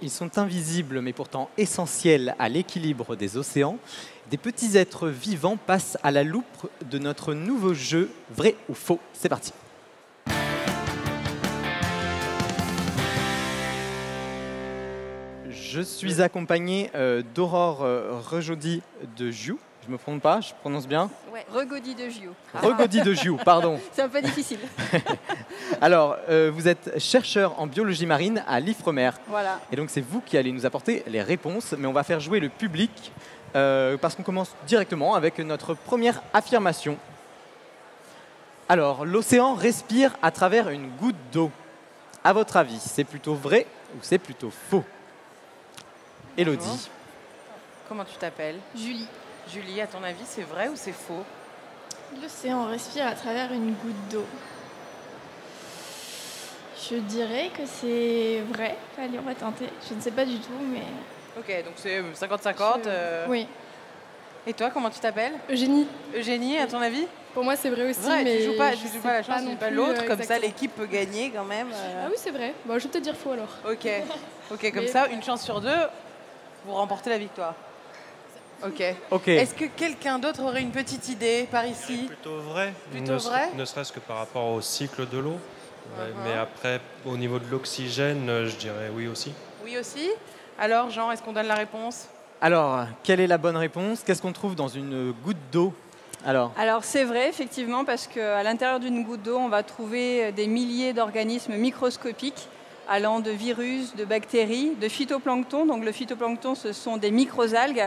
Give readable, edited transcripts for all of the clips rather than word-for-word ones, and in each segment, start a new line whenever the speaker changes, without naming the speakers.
ils sont invisibles mais pourtant essentiels à l'équilibre des océans, des petits êtres vivants passent à la loupe de notre nouveau jeu Vrai ou Faux. C'est parti. Je suis accompagné d'Aurore Rejodi de Giou. Je me trompe pas, je prononce bien.
Ouais, Regodi de Giou.
Regodi de Giou, pardon.
C'est un peu difficile.
Alors, vous êtes chercheur en biologie marine à l'Ifremer.
Voilà.
Et donc, c'est vous qui allez nous apporter les réponses. Mais on va faire jouer le public parce qu'on commence directement avec notre première affirmation. Alors, l'océan respire à travers une goutte d'eau. À votre avis, c'est plutôt vrai ou c'est plutôt faux? Élodie.
Bonjour. Comment tu t'appelles?
Julie.
Julie, à ton avis, c'est vrai ou c'est faux?
L'océan respire à travers une goutte d'eau. Je dirais que c'est vrai. Allez, on va tenter. Je ne sais pas du tout, mais...
Ok, donc c'est 50-50.
Oui.
Et toi, comment tu t'appelles?
Eugénie,
Eugénie, à ton avis?
pour moi c'est vrai aussi,
Vrai,
mais
tu joues pas
je
la
sais
chance, tu
non
joues pas
plus,
l'autre, comme ça
exactement.
l'équipe peut gagner quand même.
Ah oui, c'est vrai. Bon, je vais peut-être dire faux alors.
Ok, ok, comme
Mais-
ça, une chance sur deux, vous remportez la victoire. Ok.
Ok.
Est-ce que quelqu'un d'autre aurait une petite idée par ici?
Plutôt vrai.
Plutôt vrai.
Ne serait-ce que par rapport au cycle de l'eau. Ouais,
Uh-huh.
Mais après, au niveau de l'oxygène, je dirais oui aussi.
Oui aussi. Alors, Jean, est-ce qu'on donne la réponse?
Alors, quelle est la bonne réponse? Qu'est-ce qu'on trouve dans une goutte d'eau? Alors,
C'est vrai, effectivement, parce qu'à l'intérieur d'une goutte d'eau, on va trouver des milliers d'organismes microscopiques allant de virus, de bactéries, de phytoplancton. Donc le phytoplancton, ce sont des microalgues,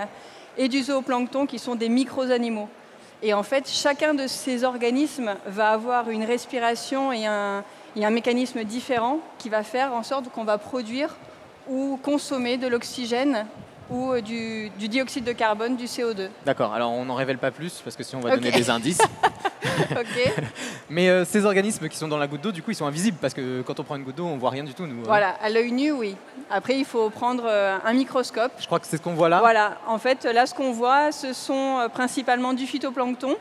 et du zooplancton, qui sont des micro-animaux. Et en fait, chacun de ces organismes va avoir une respiration et un mécanisme différent qui va faire en sorte qu'on va produire ou consommer de l'oxygène ou du dioxyde de carbone, du CO2.
d'accord. Alors, on n'en révèle pas plus parce que sinon on va
Ok.
donner des indices.
Ok.
Mais ces organismes qui sont dans la goutte d'eau, du coup, ils sont invisibles parce que quand on prend une goutte d'eau, on voit rien du tout, nous. hein.
Voilà, à l'œil nu, oui. Après, il faut prendre un microscope.
Je crois que c'est ce qu'on voit là.
Voilà, en fait, là, ce qu'on voit, ce sont principalement du phytoplancton.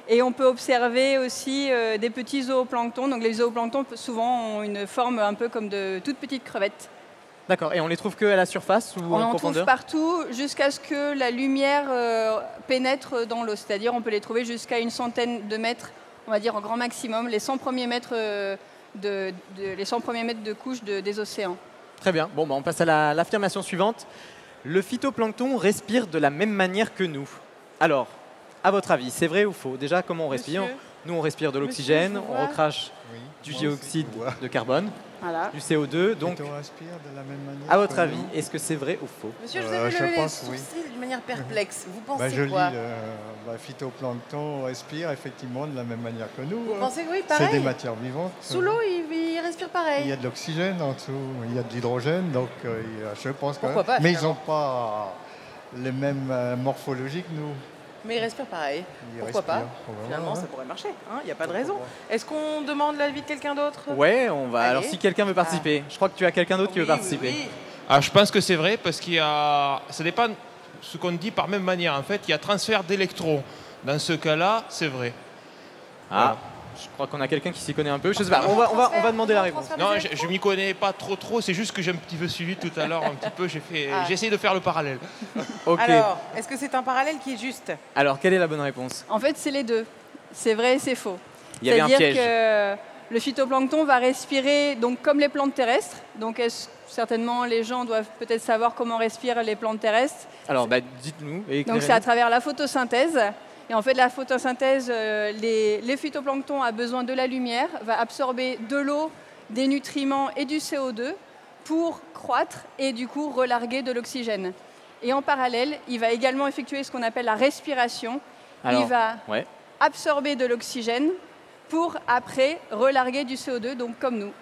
Et on peut observer aussi des petits zooplanctons. Donc les zooplanctons, souvent, ont une forme un peu comme de toutes petites crevettes.
D'accord. Et on les trouve que à la surface ou
On
en
en trouve
profondeur?
partout jusqu'à ce que la lumière pénètre dans l'eau. C'est-à-dire, on peut les trouver jusqu'à une centaine de mètres, on va dire en grand maximum, les 100 premiers mètres, les 100 premiers mètres de couche des océans.
Très bien. Bon, bah, on passe à l'affirmation suivante. Le phytoplancton respire de la même manière que nous. Alors, à votre avis, c'est vrai ou faux? Déjà, comment on respire?
Monsieur
Nous, on respire de l'oxygène,
Monsieur, je vous
on
vois.
recrache
Oui,
du
moi
dioxyde
aussi, je vois.
de carbone,
Voilà.
du CO2. Donc,
Plutôt respire de la même manière.
à votre
que
avis,
nous.
est-ce que c'est vrai ou faux?
Monsieur, je vous
Euh,
avez
je
levé les
pense, oui.
sourcils d'une manière perplexe. Vous pensez
Je lis,
quoi?
le phytoplancton respire effectivement de la même manière que nous.
Vous pensez que oui,
C'est des
pareil?
matières vivantes.
Sous l'eau, il respire
Il
pareil.
y a de l'oxygène en dessous, il y a de l'hydrogène, donc je pense quand
Pourquoi
même.
pas,
Mais ils
finalement.
n'ont pas les mêmes morphologies que nous.
Mais il respire pareil.
Ils
Pourquoi pas?
respirent, probablement,
Finalement,
hein.
ça pourrait marcher. Il n'y a pas de raison. Est-ce qu'on demande l'avis de quelqu'un d'autre?
Ouais, on va.
Allez.
Alors, si quelqu'un veut participer, je crois que tu as quelqu'un d'autre qui veut
Oui,
participer.
oui, oui.
Ah, je pense que c'est vrai parce qu'il y a. Ça dépend de ce qu'on dit par même manière. En fait, il y a transfert d'électrons. Dans ce cas-là, c'est vrai.
Ah, je crois qu'on a quelqu'un qui s'y connaît un peu. Je sais pas. On va demander la réponse.
Non, je m'y connais pas trop. C'est juste que j'ai un petit peu suivi tout à l'heure. Un petit peu, j'ai essayé de faire le parallèle.
Ok.
Alors, est-ce que c'est un parallèle qui est juste?
Alors, quelle est la bonne réponse?
En fait, c'est les deux. C'est vrai et c'est faux.
Il y avait un
C'est-à-dire
piège.
que le phytoplancton va respirer donc, comme les plantes terrestres. Donc, certainement, les gens doivent peut-être savoir comment respirent les plantes terrestres.
Alors, bah, dites-nous. et
Donc, c'est
éclairez-nous.
à travers la photosynthèse. Et en fait, la photosynthèse, les phytoplanctons a besoin de la lumière, va absorber de l'eau, des nutriments et du CO2 pour croître et du coup relarguer de l'oxygène. Et en parallèle, il va également effectuer ce qu'on appelle la respiration.
Alors,
il va
ouais.
absorber de l'oxygène pour après relarguer du CO2, donc comme nous.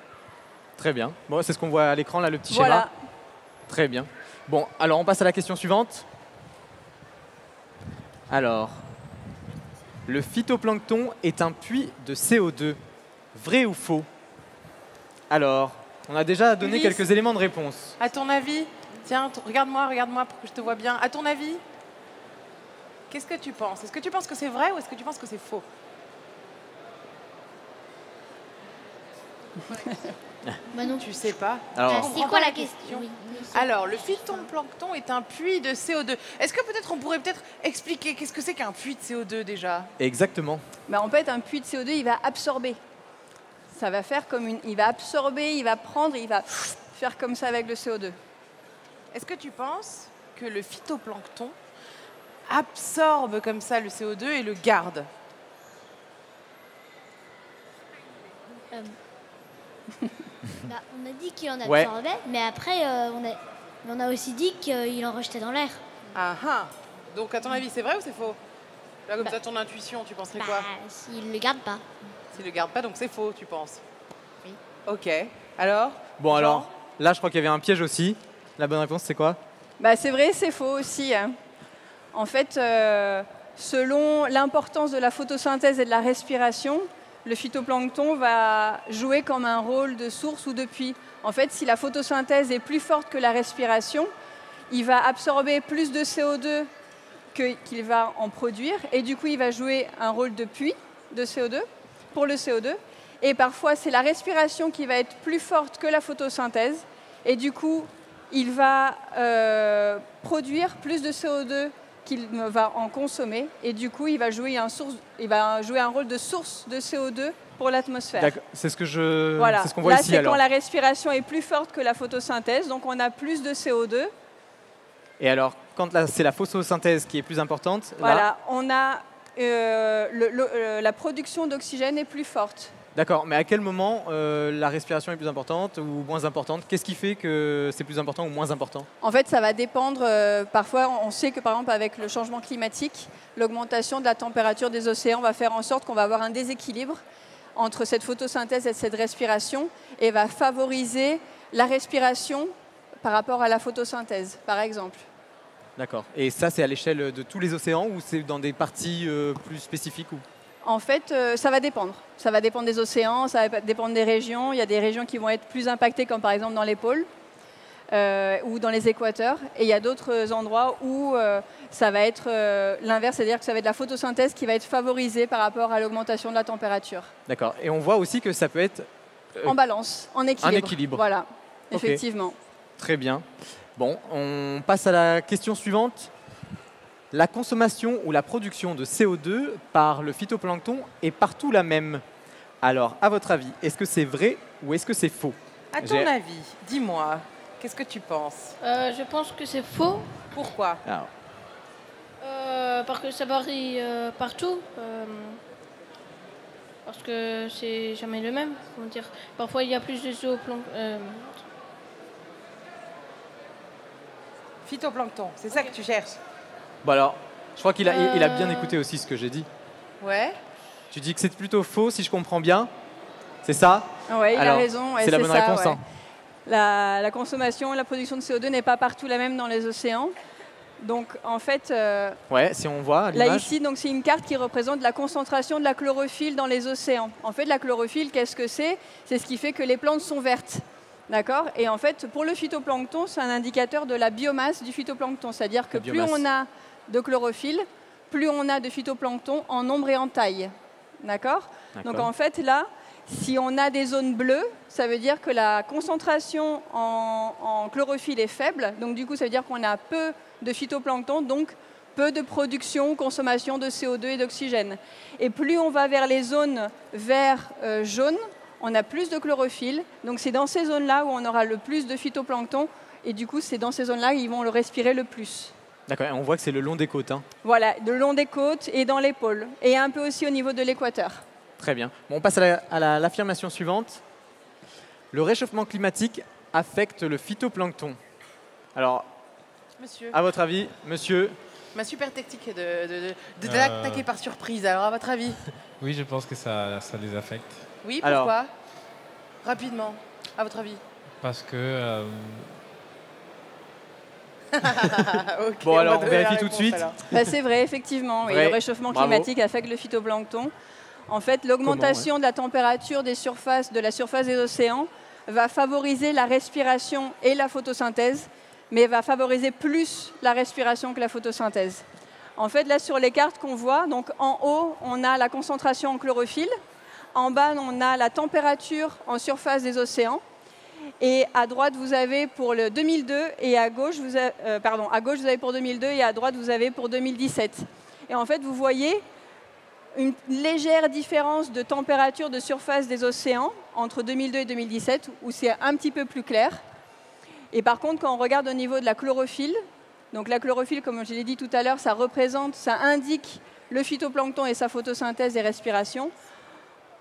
Très bien. Bon, c'est ce qu'on voit à l'écran, là, le petit
Voilà.
schéma. Très bien. Bon, alors on passe à la question suivante. Alors, le phytoplancton est un puits de CO2. Vrai ou faux? Alors, on a déjà donné
Ulysse.
quelques éléments de réponse.
À ton avis, tiens, regarde-moi pour que je te vois bien. À ton avis, qu'est-ce que tu penses? Est-ce que tu penses que c'est vrai ou est-ce que tu penses que c'est faux?
Bah non.
Tu sais pas.
Alors,
C'est quoi la question? Oui.
Alors, le phytoplancton est un puits de CO2. Est-ce que peut-être on pourrait peut-être expliquer qu'est-ce que c'est qu'un puits de CO2 déjà?
exactement.
Bah, en fait, un puits de CO2, il va absorber. Ça va faire comme une... Il va absorber, il va prendre, il va faire comme ça avec le CO2.
Est-ce que tu penses que le phytoplancton absorbe comme ça le CO2 et le garde?
Bah, on a dit qu'il en
Ouais.
absorbait, mais après, on a aussi dit qu'il en rejetait dans l'air.
Ah ah. Donc, à ton avis, c'est vrai ou c'est faux? Là, comme ça, ton intuition, tu penserais quoi?
Bah, s'il le garde pas.
S'il le garde pas, donc c'est faux, tu penses?
Oui.
Ok. Alors?
Bon,
Jean
alors, là, je crois qu'il y avait un piège aussi. La bonne réponse, c'est quoi?
Bah, c'est vrai, c'est faux aussi, hein. En fait, selon l'importance de la photosynthèse et de la respiration, le phytoplancton va jouer comme un rôle de source ou de puits. En fait, si la photosynthèse est plus forte que la respiration, il va absorber plus de CO2 qu'il va en produire, et du coup, il va jouer un rôle de puits de CO2 pour le CO2. Et parfois, c'est la respiration qui va être plus forte que la photosynthèse, et du coup, il va produire plus de CO2 qu'il va en consommer, et du coup, il va jouer un rôle de source de CO2 pour l'atmosphère.
D'accord, c'est ce
Voilà.
c'est ce qu'on voit
Là,
ici
c'est
alors.
quand la respiration est plus forte que la photosynthèse, donc on a plus de CO2.
Et alors, quand c'est la photosynthèse qui est plus importante, là,
Voilà, on a la production d'oxygène est plus forte.
d'accord, mais à quel moment la respiration est plus importante ou moins importante? Qu'est-ce qui fait que c'est plus important ou moins important?
En fait, ça va dépendre. Parfois, on sait que par exemple, avec le changement climatique, l'augmentation de la température des océans va faire en sorte qu'on va avoir un déséquilibre entre cette photosynthèse et cette respiration, et va favoriser la respiration par rapport à la photosynthèse, par exemple.
D'accord. Et ça, c'est à l'échelle de tous les océans ou c'est dans des parties plus spécifiques ou...
En fait, ça va dépendre. Ça va dépendre des océans, ça va dépendre des régions. Il y a des régions qui vont être plus impactées, comme par exemple dans les pôles ou dans les équateurs. Et il y a d'autres endroits où ça va être l'inverse, c'est-à-dire que ça va être la photosynthèse qui va être favorisée par rapport à l'augmentation de la température.
D'accord. Et on voit aussi que ça peut être
En balance, en équilibre.
un équilibre.
Voilà,
Ok.
effectivement.
Très bien. Bon, on passe à la question suivante. La consommation ou la production de CO2 par le phytoplancton est partout la même. Alors, à votre avis, est-ce que c'est vrai ou est-ce que c'est faux?
À ton
J'ai-
avis, dis-moi, qu'est-ce que tu penses?
Je pense que c'est faux,
Pourquoi?
Alors,
parce que ça varie partout. Parce que c'est jamais le même. Comment dire? Parfois, il y a plus de zooplancton.
Phytoplancton, c'est ça que tu cherches?
bon alors, je crois qu'il a, il a bien écouté aussi ce que j'ai dit.
Ouais.
Tu dis que c'est plutôt faux, si je comprends bien. C'est ça?
Oui, il a
Alors,
raison. ouais,
c'est la bonne
ça,
réponse,
ouais.
hein.
La consommation et la production de CO2 n'est pas partout la même dans les océans. Donc, en fait,
Ouais, si on voit à
là
l'image.
ici, donc c'est une carte qui représente la concentration de la chlorophylle dans les océans. En fait, la chlorophylle, qu'est-ce que c'est? C'est ce qui fait que les plantes sont vertes. D'accord? Et en fait, pour le phytoplancton, c'est un indicateur de la biomasse du phytoplancton. C'est-à-dire que
La
plus
biomasse.
on a de chlorophylle, plus on a de phytoplancton en nombre et en taille. D'accord?
D'accord.
Donc en fait, là, si on a des zones bleues, ça veut dire que la concentration en chlorophylle est faible. Donc du coup, ça veut dire qu'on a peu de phytoplancton, donc peu de production, consommation de CO2 et d'oxygène. Et plus on va vers les zones vert-jaune, on a plus de chlorophylle. Donc c'est dans ces zones-là où on aura le plus de phytoplancton. Et du coup, c'est dans ces zones-là qu'ils vont le respirer le plus.
D'accord, et on voit que c'est le long des côtes, hein.
Voilà, le long des côtes et dans les pôles. Et un peu aussi au niveau de l'équateur.
Très bien. Bon, on passe à l'affirmation suivante. Le réchauffement climatique affecte le phytoplancton. Alors,
Monsieur,
à votre avis, monsieur?
ma super technique de l'attaquer par surprise. Alors, à votre avis?
Oui, je pense que ça les affecte.
Oui,
Alors.
pourquoi? Rapidement, à votre avis?
Parce que
Ok,
Bon, alors,
va
on
donner la
vérifie tout de
réponse,
suite.
alors.
Bah, c'est vrai, effectivement. Oui.
Vrai.
Le réchauffement
Bravo.
climatique affecte le phytoplancton. En fait, l'augmentation de la température de la surface des océans va favoriser la respiration et la photosynthèse, mais va favoriser plus la respiration que la photosynthèse. En fait, là, sur les cartes qu'on voit, donc en haut, on a la concentration en chlorophylle. En bas, on a la température en surface des océans. Et à droite, vous avez pour le 2002 et à gauche, à gauche, vous avez pour 2002 et à droite, vous avez pour 2017. Et en fait, vous voyez une légère différence de température de surface des océans entre 2002 et 2017, où c'est un petit peu plus clair. Et par contre, quand on regarde au niveau de la chlorophylle, donc la chlorophylle, comme je l'ai dit tout à l'heure, ça indique le phytoplancton et sa photosynthèse et respiration.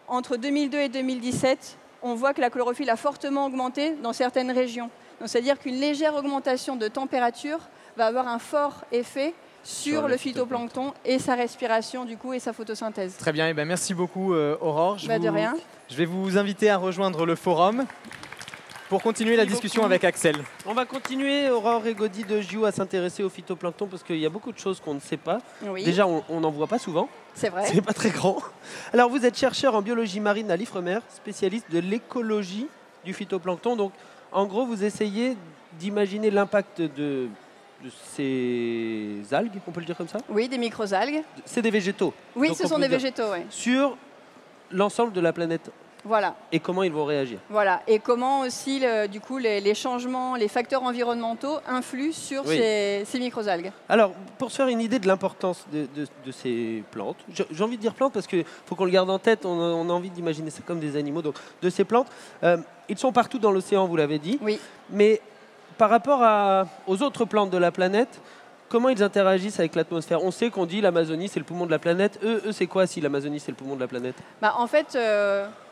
Entre 2002 et 2017, on voit que la chlorophylle a fortement augmenté dans certaines régions. Donc, c'est-à-dire qu'une légère augmentation de température va avoir un fort effet sur le phytoplancton et sa respiration du coup et sa photosynthèse.
Très bien, et ben merci beaucoup Aurore.
De rien.
Je vais vous inviter à rejoindre le forum pour continuer la discussion avec Axel.
On va continuer, Aurore et Gaudi de JU, à s'intéresser au phytoplancton parce qu'il y a beaucoup de choses qu'on ne sait pas.
Oui.
Déjà, on n'en voit pas souvent.
C'est vrai.
C'est pas très grand. Alors, vous êtes chercheur en biologie marine à l'Ifremer, spécialiste de l'écologie du phytoplancton. Donc, en gros, vous essayez d'imaginer l'impact de ces algues, on peut le dire comme ça?
Oui, des microalgues.
C'est des végétaux.
Oui,
donc
ce sont des végétaux, oui.
Sur l'ensemble de la planète.
Voilà.
Et comment ils vont réagir.
Voilà. Et comment aussi, du coup, les changements, les facteurs environnementaux influent sur ces microalgues.
Alors, pour se faire une idée de l'importance de ces plantes, j'ai envie de dire plantes parce qu'il faut qu'on le garde en tête, on a envie d'imaginer ça comme des animaux. Donc, de ces plantes, ils sont partout dans l'océan, vous l'avez dit.
Oui.
Mais par rapport aux autres plantes de la planète, comment ils interagissent avec l'atmosphère? On sait qu'on dit l'Amazonie, c'est le poumon de la planète. Eux c'est quoi si l'Amazonie, c'est le poumon de la planète?
En fait,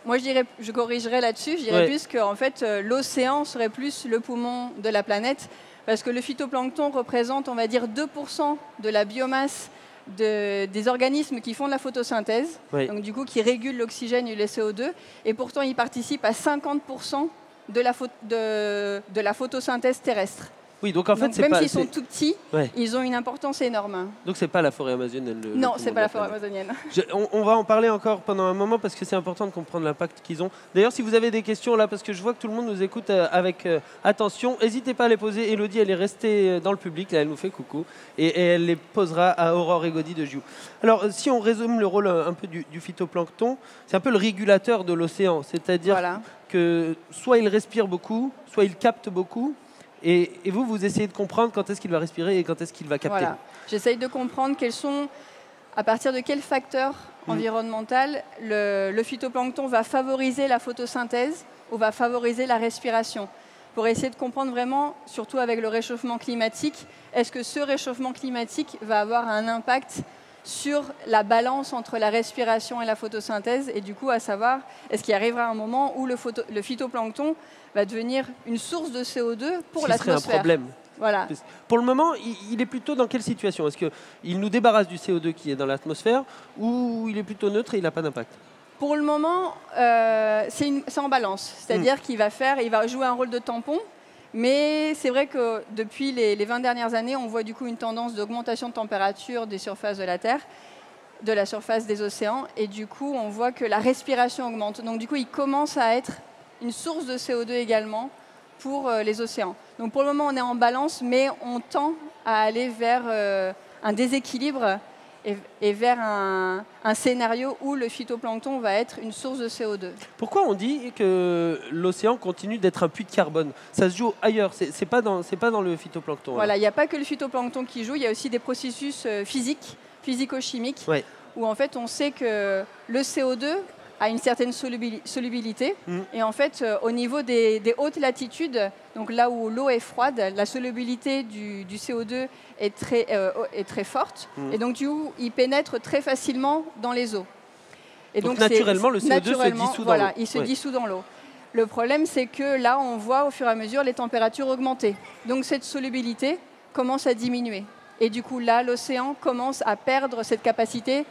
moi, je corrigerais là-dessus. Je dirais plus que en fait, l'océan serait plus le poumon de la planète parce que le phytoplancton représente, on va dire, 2% de la biomasse des organismes qui font de la photosynthèse, donc du coup qui régulent l'oxygène et le CO2. Et pourtant, ils participent à 50% de la photosynthèse terrestre.
Oui, donc en fait,
même s'ils sont tout petits, ils ont une importance énorme.
Donc c'est pas la forêt amazonienne.
Non, c'est pas la forêt amazonienne.
On va en parler encore pendant un moment parce que c'est important de comprendre l'impact qu'ils ont. D'ailleurs, si vous avez des questions là, parce que je vois que tout le monde nous écoute avec attention, n'hésitez pas à les poser. Elodie, elle est restée dans le public, là, elle nous fait coucou, et elle les posera à Aurore et Gaudi de JU. Alors, si on résume le rôle un peu du phytoplancton, c'est un peu le régulateur de l'océan, c'est-à-dire que soit il respire beaucoup, soit il capte beaucoup. Et vous essayez de comprendre quand est-ce qu'il va respirer et quand est-ce qu'il va capter.
Voilà. J'essaye de comprendre à partir de quels facteurs environnementaux le phytoplancton va favoriser la photosynthèse ou va favoriser la respiration. Pour essayer de comprendre vraiment, surtout avec le réchauffement climatique, est-ce que ce réchauffement climatique va avoir un impact sur la balance entre la respiration et la photosynthèse, et du coup à savoir, est-ce qu'il arrivera un moment où le phytoplancton va devenir une source de CO2 pour l'atmosphère.
Ce serait un problème.
Voilà.
Pour le moment, il est plutôt dans quelle situation? Est-ce qu'il nous débarrasse du CO2 qui est dans l'atmosphère ou il est plutôt neutre et il n'a pas d'impact?
Pour le moment, c'est en balance. C'est-à-dire qu'il va jouer un rôle de tampon. Mais c'est vrai que depuis les 20 dernières années, on voit du coup une tendance d'augmentation de température des surfaces de la Terre, de la surface des océans, et du coup on voit que la respiration augmente. Donc du coup il commence à être une source de CO2 également pour les océans. Donc pour le moment on est en balance, mais on tend à aller vers un déséquilibre et vers un scénario où le phytoplancton va être une source de CO2.
Pourquoi on dit que l'océan continue d'être un puits de carbone? Ça se joue ailleurs, c'est pas dans le phytoplancton.
Voilà, il n'y a pas que le phytoplancton qui joue, il y a aussi des processus physico-chimiques, où en fait on sait que le CO2 a une certaine solubilité. Et en fait, au niveau des hautes latitudes, donc là où l'eau est froide, la solubilité du CO2 est très forte. Et donc, du coup, il pénètre très facilement dans les eaux. Et
donc naturellement, le CO2 se dissout dans l'eau.
Voilà, il se dissout dans l'eau. Le problème, c'est que là, on voit au fur et à mesure les températures augmenter. Donc, cette solubilité commence à diminuer. Et du coup, là, l'océan commence à perdre cette capacité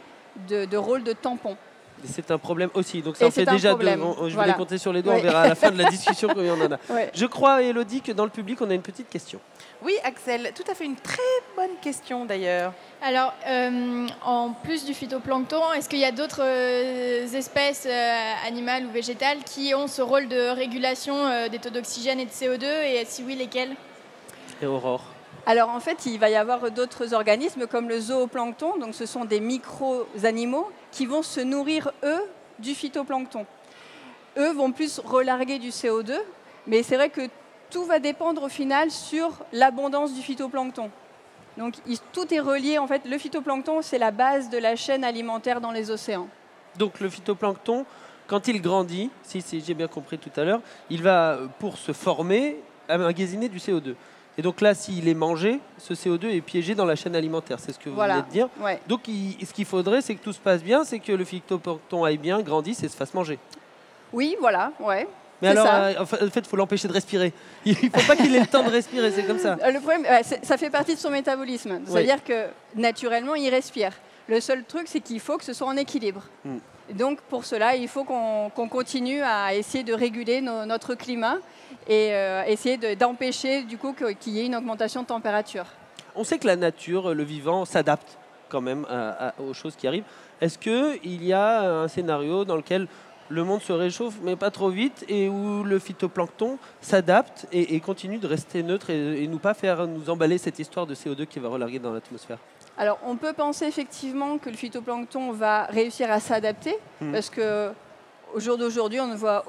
de rôle de tampon.
C'est un problème aussi, donc ça en fait déjà deux. Je vais les compter sur les doigts, on verra à la fin de la discussion combien on en a. Je crois, Elodie, que dans le public, on a une petite question.
Oui, Axel, tout à fait, une très bonne question d'ailleurs.
Alors, en plus du phytoplancton, est-ce qu'il y a d'autres espèces animales ou végétales qui ont ce rôle de régulation des taux d'oxygène et de CO2, et si oui, lesquels?
Et Aurore?
Alors en fait, il va y avoir d'autres organismes comme le zooplancton, donc ce sont des micro-animaux qui vont se nourrir, eux, du phytoplancton. Eux vont plus relarguer du CO2, Mais c'est vrai que tout va dépendre au final sur l'abondance du phytoplancton. Donc tout est relié. En fait, le phytoplancton, c'est la base de la chaîne alimentaire dans les océans.
Donc le phytoplancton, quand il grandit, si j'ai bien compris tout à l'heure, il va, pour se former, emmagasiner du CO2. Et donc là, s'il est mangé, ce CO2 est piégé dans la chaîne alimentaire, c'est ce que vous venez de dire.
Ouais.
Donc ce qu'il faudrait, c'est que tout se passe bien, c'est que le phytoplancton aille bien, grandisse et se fasse manger.
Oui, voilà, ouais.
Mais alors, en fait, il faut l'empêcher de respirer. Il ne faut pas qu'il ait le temps de respirer, c'est comme ça.
Le problème, ça fait partie de son métabolisme. C'est-à-dire que naturellement, il respire. Le seul truc, c'est qu'il faut que ce soit en équilibre. Donc pour cela, il faut qu'on continue à essayer de réguler notre climat et essayer d'empêcher du coup qu'il y ait une augmentation de température.
On sait que la nature, le vivant, s'adapte quand même aux choses qui arrivent. Est-ce qu'il y a un scénario dans lequel le monde se réchauffe, mais pas trop vite, et où le phytoplancton s'adapte et continue de rester neutre et nous pas faire nous emballer cette histoire de CO2 qui va relarguer dans l'atmosphère?
Alors, on peut penser effectivement que le phytoplancton va réussir à s'adapter, parce que au jour d'aujourd'hui, on ne voit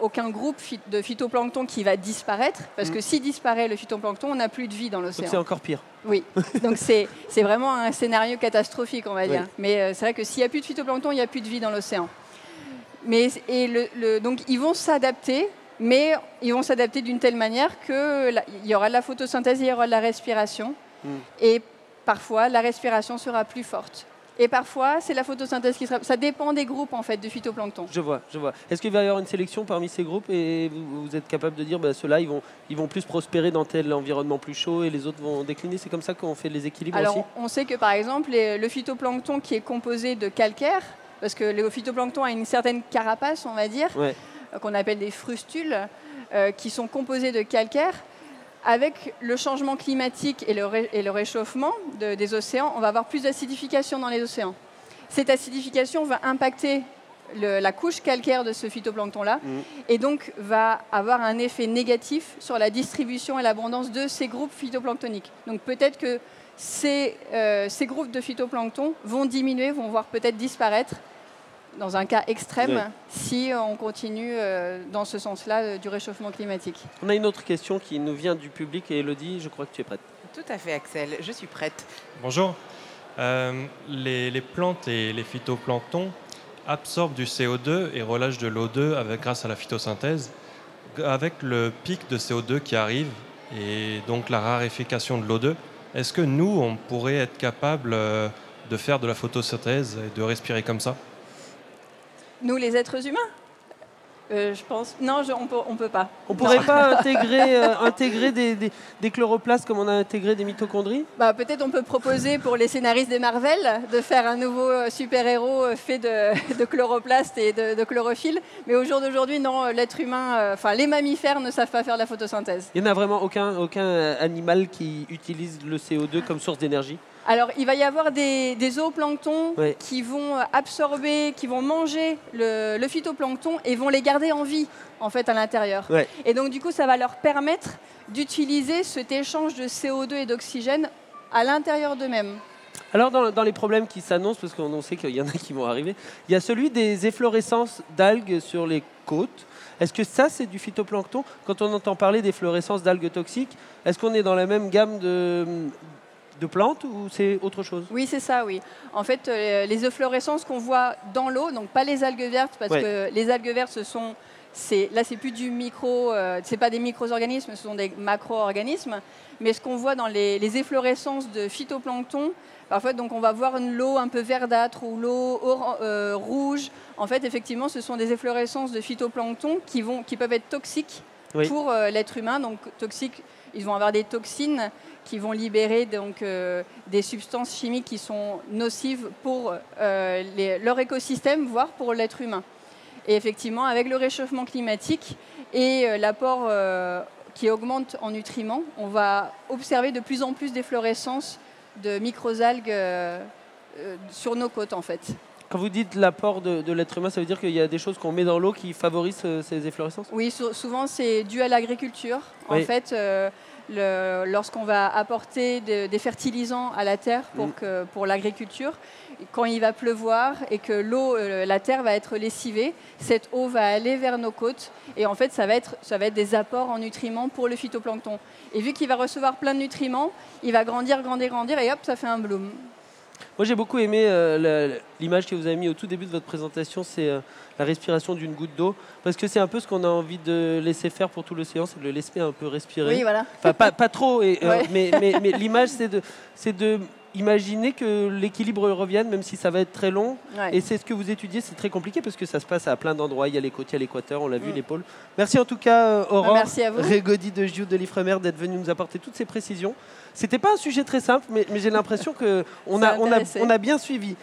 aucun groupe de phytoplancton qui va disparaître, parce que si disparaît le phytoplancton, on n'a plus de vie dans l'océan.
Donc c'est encore pire.
Oui, donc c'est vraiment un scénario catastrophique, on va dire. Mais c'est vrai que s'il n'y a plus de phytoplancton, il n'y a plus de vie dans l'océan. Donc ils vont s'adapter, mais ils vont s'adapter d'une telle manière qu'il y aura de la photosynthèse, il y aura de la respiration. Et parfois, la respiration sera plus forte. Et parfois, c'est la photosynthèse qui sera... Ça dépend des groupes, en fait, de phytoplancton.
Je vois. Est-ce qu'il va y avoir une sélection parmi ces groupes et vous êtes capable de dire, ceux-là, ils vont plus prospérer dans tel environnement plus chaud et les autres vont décliner? C'est comme ça qu'on fait les équilibres aussi?
Alors, on sait que, par exemple, le phytoplancton qui est composé de calcaire, parce que le phytoplancton a une certaine carapace, on va dire, qu'on appelle des frustules, qui sont composés de calcaire. Avec le changement climatique et le réchauffement des océans, on va avoir plus d'acidification dans les océans. Cette acidification va impacter la couche calcaire de ce phytoplancton-là et donc va avoir un effet négatif sur la distribution et l'abondance de ces groupes phytoplanctoniques. Donc peut-être que ces groupes de phytoplancton vont diminuer, vont voir peut-être disparaître dans un cas extrême si on continue dans ce sens-là du réchauffement climatique.
On a une autre question qui nous vient du public et Elodie, je crois que tu es prête.
Tout à fait Axel, je suis prête.
Bonjour. Les plantes et les phytoplanctons absorbent du CO2 et relâchent de l'O2 grâce à la photosynthèse. Avec le pic de CO2 qui arrive et donc la raréfaction de l'O2, est-ce que nous, on pourrait être capable de faire de la photosynthèse et de respirer comme ça?
Nous, les êtres humains, je pense... Non, on ne peut pas.
On ne pourrait pas intégrer des chloroplastes comme on a intégré des mitochondries?
Peut-être on peut proposer pour les scénaristes des Marvel de faire un nouveau super-héros fait de chloroplastes et de chlorophylle. Mais au jour d'aujourd'hui, non, l'être humain, les mammifères ne savent pas faire de la photosynthèse.
Il n'y en a vraiment aucun animal qui utilise le CO2 comme source d'énergie?
Alors, il va y avoir des zooplanctons qui vont absorber, qui vont manger le phytoplancton et vont les garder en vie, en fait, à l'intérieur. Et donc, du coup, ça va leur permettre d'utiliser cet échange de CO2 et d'oxygène à l'intérieur d'eux-mêmes.
Alors, dans les problèmes qui s'annoncent, parce qu'on sait qu'il y en a qui vont arriver, il y a celui des efflorescences d'algues sur les côtes. Est-ce que ça, c'est du phytoplancton? Quand on entend parler d'efflorescences d'algues toxiques, est-ce qu'on est dans la même gamme de plantes ou c'est autre chose?
Oui, c'est ça, oui. En fait, les efflorescences qu'on voit dans l'eau, donc pas les algues vertes, parce que les algues vertes, là, c'est plus du micro, c'est pas des micro-organismes, ce sont des macro-organismes. Mais ce qu'on voit dans les efflorescences de phytoplancton, parfois, donc, on va voir l'eau un peu verdâtre ou l'eau rouge. En fait, effectivement, ce sont des efflorescences de phytoplancton qui peuvent être toxiques pour l'être humain. Donc, toxiques, ils vont avoir des toxines qui vont libérer donc, des substances chimiques qui sont nocives pour leur écosystème, voire pour l'être humain. Et effectivement, avec le réchauffement climatique et l'apport qui augmente en nutriments, on va observer de plus en plus d'efflorescences de microalgues sur nos côtes, en fait.
Quand vous dites l'apport de l'être humain, ça veut dire qu'il y a des choses qu'on met dans l'eau qui favorisent ces efflorescences?
Oui, souvent c'est dû à l'agriculture. En fait, lorsqu'on va apporter des fertilisants à la terre pour l'agriculture, quand il va pleuvoir et que l'eau, la terre va être lessivée, cette eau va aller vers nos côtes et en fait ça va être des apports en nutriments pour le phytoplancton. Et vu qu'il va recevoir plein de nutriments, il va grandir et hop, ça fait un bloom.
Moi, j'ai beaucoup aimé l'image que vous avez mis au tout début de votre présentation, c'est la respiration d'une goutte d'eau, parce que c'est un peu ce qu'on a envie de laisser faire pour tout l'océan, c'est de le laisser un peu respirer.
Oui, voilà.
Enfin, pas trop,
Ouais.
mais l'image, c'est de imaginer que l'équilibre revienne, même si ça va être très long.
Ouais.
Et c'est ce que vous étudiez, c'est très compliqué, parce que ça se passe à plein d'endroits. Il y a les côtes, il y a l'équateur, on l'a vu, les pôles. Merci en tout cas, Aurore,
Merci à vous.
Régody de Gioux de l'Ifremer, d'être venu nous apporter toutes ces précisions. C'était pas un sujet très simple, mais j'ai l'impression qu'on
Ça
a
intéressait.
on a bien suivi.